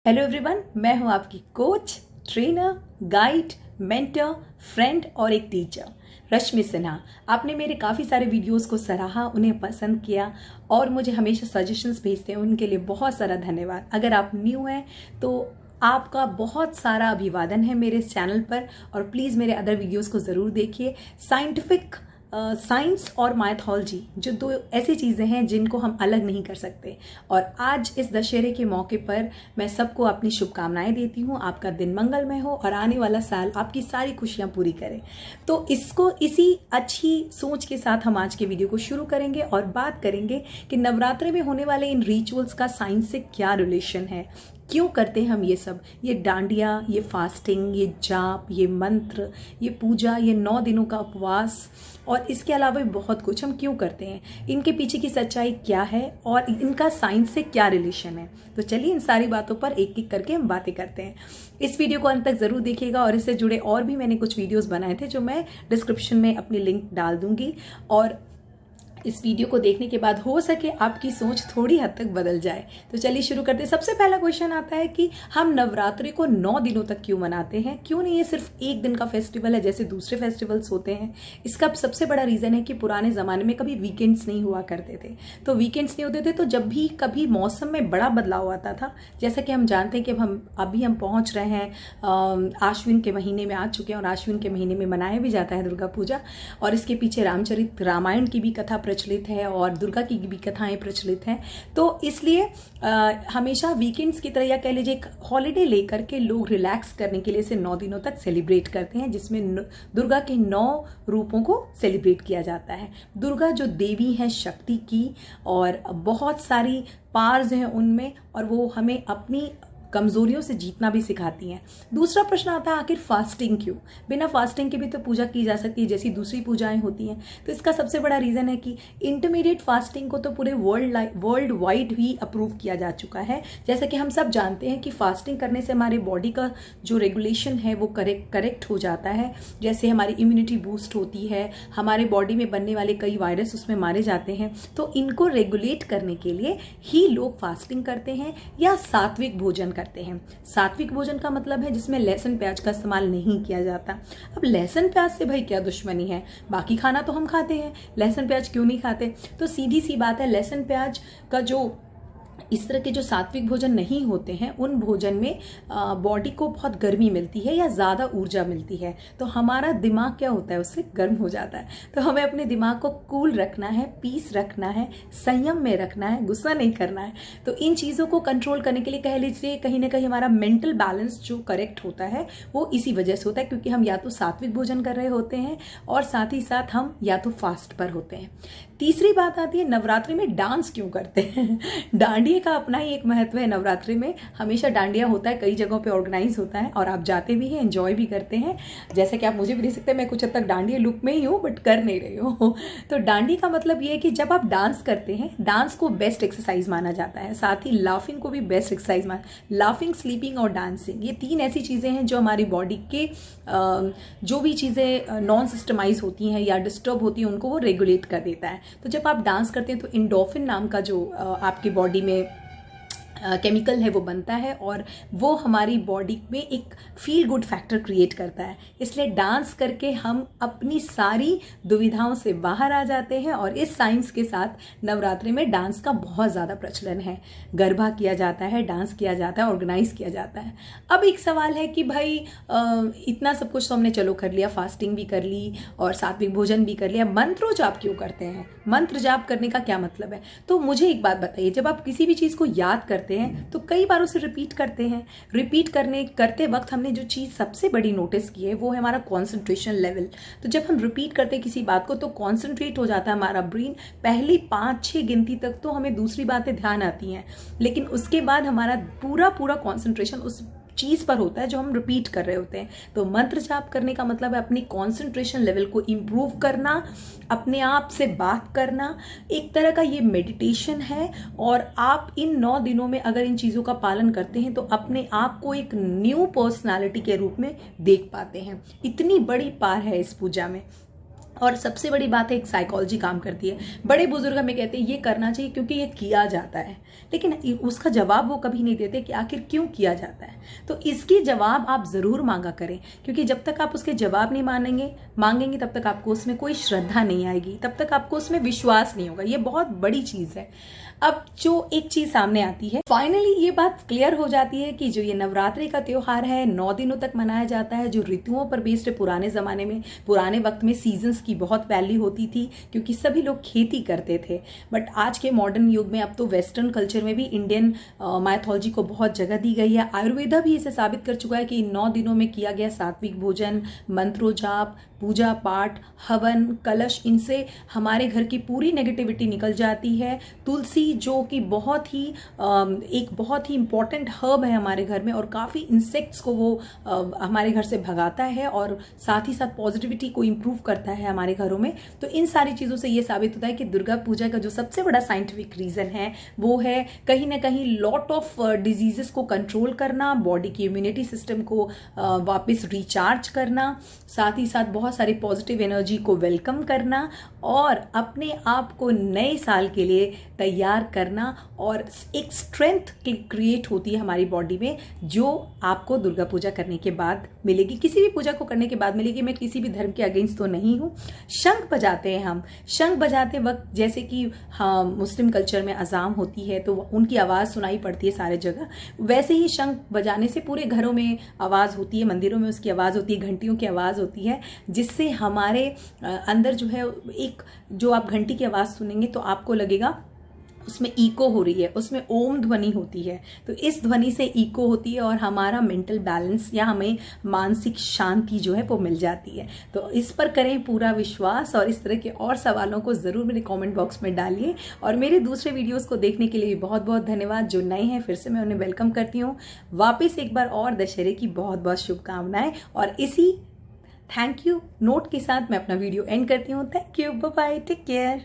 Hello everyone, मैं हूं आपकी coach, trainer, guide, mentor, friend और एक टीचर रश्मि सिन्हा। आपने मेरे काफ़ी सारे वीडियोस को सराहा, उन्हें पसंद किया और मुझे हमेशा सजेशंस भेजते हैं। उनके लिए बहुत सारा धन्यवाद। अगर आप न्यू हैं तो आपका बहुत सारा अभिवादन है मेरे इस चैनल पर और प्लीज़ मेरे अदर वीडियोस को ज़रूर देखिए। साइंस और माइथोलॉजी जो दो ऐसी चीज़ें हैं जिनको हम अलग नहीं कर सकते। और आज इस दशहरे के मौके पर मैं सबको अपनी शुभकामनाएं देती हूँ। आपका दिन मंगलमय हो और आने वाला साल आपकी सारी खुशियाँ पूरी करे। तो इसी अच्छी सोच के साथ हम आज के वीडियो को शुरू करेंगे और बात करेंगे कि नवरात्रि में होने वाले इन रिचुअल्स का साइंस से क्या रिलेशन है, क्यों करते हैं हम ये सब, ये डांडिया, ये फास्टिंग, ये जाप, ये मंत्र, ये पूजा, ये 9 दिनों का उपवास और इसके अलावा बहुत कुछ हम क्यों करते हैं, इनके पीछे की सच्चाई क्या है और इनका साइंस से क्या रिलेशन है। तो चलिए इन सारी बातों पर एक एक करके हम बातें करते हैं। इस वीडियो को अंत तक जरूर देखिएगा और इससे जुड़े और भी मैंने कुछ वीडियोस बनाए थे जो मैं डिस्क्रिप्शन में अपनी लिंक डाल दूंगी। और इस वीडियो को देखने के बाद हो सके आपकी सोच थोड़ी हद तक बदल जाए। तो चलिए शुरू करते हैं। सबसे पहला क्वेश्चन आता है कि हम नवरात्रि को 9 दिनों तक क्यों मनाते हैं, क्यों नहीं ये सिर्फ एक दिन का फेस्टिवल है जैसे दूसरे फेस्टिवल्स होते हैं। इसका सबसे बड़ा रीजन है कि पुराने जमाने में कभी वीकेंड्स नहीं हुआ करते थे। तो वीकेंड्स नहीं होते थे तो जब भी कभी मौसम में बड़ा बदलाव आता था, जैसा कि हम जानते हैं कि अभी हम पहुंच रहे हैं आश्विन के महीने में आ चुके हैं और आश्विन के महीने में मनाया भी जाता है दुर्गा पूजा। और इसके पीछे रामचरित रामायण की भी कथा प्रचलित है और दुर्गा की भी कथाएं प्रचलित हैं। तो इसलिए हमेशा वीकेंड्स की तरह या कह लीजिए एक हॉलीडे लेकर के लोग रिलैक्स करने के लिए इसे 9 दिनों तक सेलिब्रेट करते हैं, जिसमें दुर्गा के 9 रूपों को सेलिब्रेट किया जाता है। दुर्गा जो देवी है शक्ति की और बहुत सारी पार्स हैं उनमें, और वो हमें अपनी कमजोरियों से जीतना भी सिखाती हैं। दूसरा प्रश्न आता है आखिर फास्टिंग क्यों? बिना फास्टिंग के भी तो पूजा की जा सकती है जैसी दूसरी पूजाएं होती हैं। तो इसका सबसे बड़ा रीजन है कि इंटरमीडिएट फास्टिंग को तो पूरे वर्ल्ड वाइड भी अप्रूव किया जा चुका है। जैसा कि हम सब जानते हैं कि फास्टिंग करने से हमारे बॉडी का जो रेगुलेशन है वो करेक्ट हो जाता है। जैसे हमारी इम्यूनिटी बूस्ट होती है, हमारे बॉडी में बनने वाले कई वायरस उसमें मारे जाते हैं। तो इनको रेगुलेट करने के लिए ही लोग फास्टिंग करते हैं या सात्विक भोजन करते हैं। सात्विक भोजन का मतलब है जिसमें लहसुन प्याज का इस्तेमाल नहीं किया जाता। अब लहसुन प्याज से भाई क्या दुश्मनी है, बाकी खाना तो हम खाते हैं, लहसुन प्याज क्यों नहीं खाते? तो सीधी सी बात है, लहसुन प्याज का जो इस तरह के जो सात्विक भोजन नहीं होते हैं उन भोजन में बॉडी को बहुत गर्मी मिलती है या ज़्यादा ऊर्जा मिलती है। तो हमारा दिमाग क्या होता है, उससे गर्म हो जाता है। तो हमें अपने दिमाग को कूल रखना है, पीस रखना है, संयम में रखना है, गुस्सा नहीं करना है। तो इन चीज़ों को कंट्रोल करने के लिए कह लीजिए कहीं ना कहीं हमारा मेंटल बैलेंस जो करेक्ट होता है वो इसी वजह से होता है, क्योंकि हम या तो सात्विक भोजन कर रहे होते हैं और साथ ही साथ हम या तो फास्ट पर होते हैं। तीसरी बात आती है नवरात्रि में डांस क्यों करते हैं। डांडिया का अपना ही एक महत्व है। नवरात्रि में हमेशा डांडिया होता है, कई जगहों पे ऑर्गेनाइज होता है और आप जाते भी हैं, एंजॉय भी करते हैं। जैसे कि आप मुझे भी देख सकते हैं, मैं कुछ हद तक डांडिया लुक में ही हूँ बट कर नहीं रही हूँ। तो डांडी का मतलब ये है कि जब आप डांस करते हैं, डांस को बेस्ट एक्सरसाइज माना जाता है, साथ ही लाफिंग को भी बेस्ट एक्सरसाइज लाफिंग, स्लीपिंग और डांसिंग, ये 3 ऐसी चीजें हैं जो हमारी बॉडी के जो भी चीजें नॉन सिस्टमाइज होती हैं या डिस्टर्ब होती हैं उनको वो रेगुलेट कर देता है। तो जब आप डांस करते हैं तो इंडोर्फिन नाम का जो आपकी बॉडी में केमिकल है वो बनता है और वो हमारी बॉडी में एक फील गुड फैक्टर क्रिएट करता है। इसलिए डांस करके हम अपनी सारी दुविधाओं से बाहर आ जाते हैं और इस साइंस के साथ नवरात्रि में डांस का बहुत ज़्यादा प्रचलन है। गरबा किया जाता है, डांस किया जाता है, ऑर्गेनाइज किया जाता है। अब एक सवाल है कि भाई इतना सब कुछ तो हमने चलो कर लिया, फास्टिंग भी कर ली और सात्विक भोजन भी कर लिया, मंत्रो जाप क्यों करते हैं? मंत्र जाप करने का क्या मतलब है? तो मुझे एक बात बताइए, जब आप किसी भी चीज़ को याद करते हैं तो कई बार उसे रिपीट करते हैं। रिपीट करते वक्त हमने जो चीज सबसे बड़ी नोटिस की है वो है हमारा कॉन्सेंट्रेशन लेवल। तो जब हम रिपीट करते हैं किसी बात को तो कॉन्सेंट्रेट हो जाता है हमारा ब्रेन। पहली 5-6 गिनती तक तो हमें दूसरी बातें ध्यान आती हैं, लेकिन उसके बाद हमारा पूरा कॉन्सेंट्रेशन उस चीज पर होता है जो हम रिपीट कर रहे होते हैं। तो मंत्र जाप करने का मतलब है अपनी कंसंट्रेशन लेवल को इंप्रूव करना, अपने आप से बात करना। एक तरह का ये मेडिटेशन है और आप इन 9 दिनों में अगर इन चीजों का पालन करते हैं तो अपने आप को एक न्यू पर्सनालिटी के रूप में देख पाते हैं। इतनी बड़ी पार है इस पूजा में। और सबसे बड़ी बात है, एक साइकोलॉजी काम करती है। बड़े बुजुर्ग हमें कहते हैं ये करना चाहिए क्योंकि ये किया जाता है, लेकिन उसका जवाब वो कभी नहीं देते कि आखिर क्यों किया जाता है। तो इसकी जवाब आप जरूर मांगा करें, क्योंकि जब तक आप उसके जवाब नहीं मांगेंगे तब तक आपको उसमें कोई श्रद्धा नहीं आएगी, तब तक आपको उसमें विश्वास नहीं होगा। ये बहुत बड़ी चीज है। अब जो एक चीज सामने आती है, फाइनली ये बात क्लियर हो जाती है कि जो ये नवरात्रि का त्योहार है 9 दिनों तक मनाया जाता है, जो ऋतुओं पर बेस्ड है। पुराने जमाने में, पुराने वक्त में सीजन्स की बहुत वैल्यू होती थी क्योंकि सभी लोग खेती करते थे। बट आज के मॉडर्न युग में अब तो वेस्टर्न कल्चर में भी इंडियन माइथोलॉजी को बहुत जगह दी गई है। आयुर्वेदा भी इसे साबित कर चुका है कि 9 दिनों में किया गया सात्विक भोजन, मंत्रोजाप, पूजा पाठ, हवन, कलश, इनसे हमारे घर की पूरी नेगेटिविटी निकल जाती है। तुलसी जो कि एक बहुत ही इंपॉर्टेंट हर्ब है हमारे घर में, और काफ़ी इंसेक्ट्स को वो हमारे घर से भगाता है और साथ ही साथ पॉजिटिविटी को इम्प्रूव करता है हमारे घरों में। तो इन सारी चीज़ों से ये साबित होता है कि दुर्गा पूजा का जो सबसे बड़ा साइंटिफिक रीज़न है वो है कहीं ना कहीं लॉट ऑफ डिजीजेस को कंट्रोल करना, बॉडी की इम्यूनिटी सिस्टम को वापस रिचार्ज करना, साथ ही साथ बहुत सारी पॉजिटिव एनर्जी को वेलकम करना और अपने आप को नए साल के लिए तैयार करना। और एक स्ट्रेंथ क्रिएट होती है हमारी बॉडी में जो आपको दुर्गा पूजा करने के बाद मिलेगी, किसी भी पूजा को करने के बाद मिलेगी। मैं किसी भी धर्म के अगेंस्ट तो नहीं हूँ। शंख बजाते हैं हम, शंख बजाते वक्त जैसे कि हाँ मुस्लिम कल्चर में अजाम होती है तो उनकी आवाज़ सुनाई पड़ती है सारे जगह, वैसे ही शंख बजाने से पूरे घरों में आवाज़ होती है, मंदिरों में उसकी आवाज़ होती है, घंटियों की आवाज़ होती है, जिससे हमारे अंदर जो है एक जो आप घंटी की आवाज़ सुनेंगे तो आपको लगेगा उसमें इको हो रही है, उसमें ओम ध्वनि होती है। तो इस ध्वनि से इको होती है और हमारा मेंटल बैलेंस या हमें मानसिक शांति जो है वो मिल जाती है। तो इस पर करें पूरा विश्वास और इस तरह के और सवालों को ज़रूर मेरे कमेंट बॉक्स में डालिए। और मेरे दूसरे वीडियोस को देखने के लिए बहुत बहुत धन्यवाद। जो नए हैं फिर से मैं उन्हें वेलकम करती हूँ वापस एक बार और। दशहरे की बहुत बहुत शुभकामनाएं और इसी थैंक यू नोट के साथ मैं अपना वीडियो एंड करती हूँ। Thank you, bye bye, take care.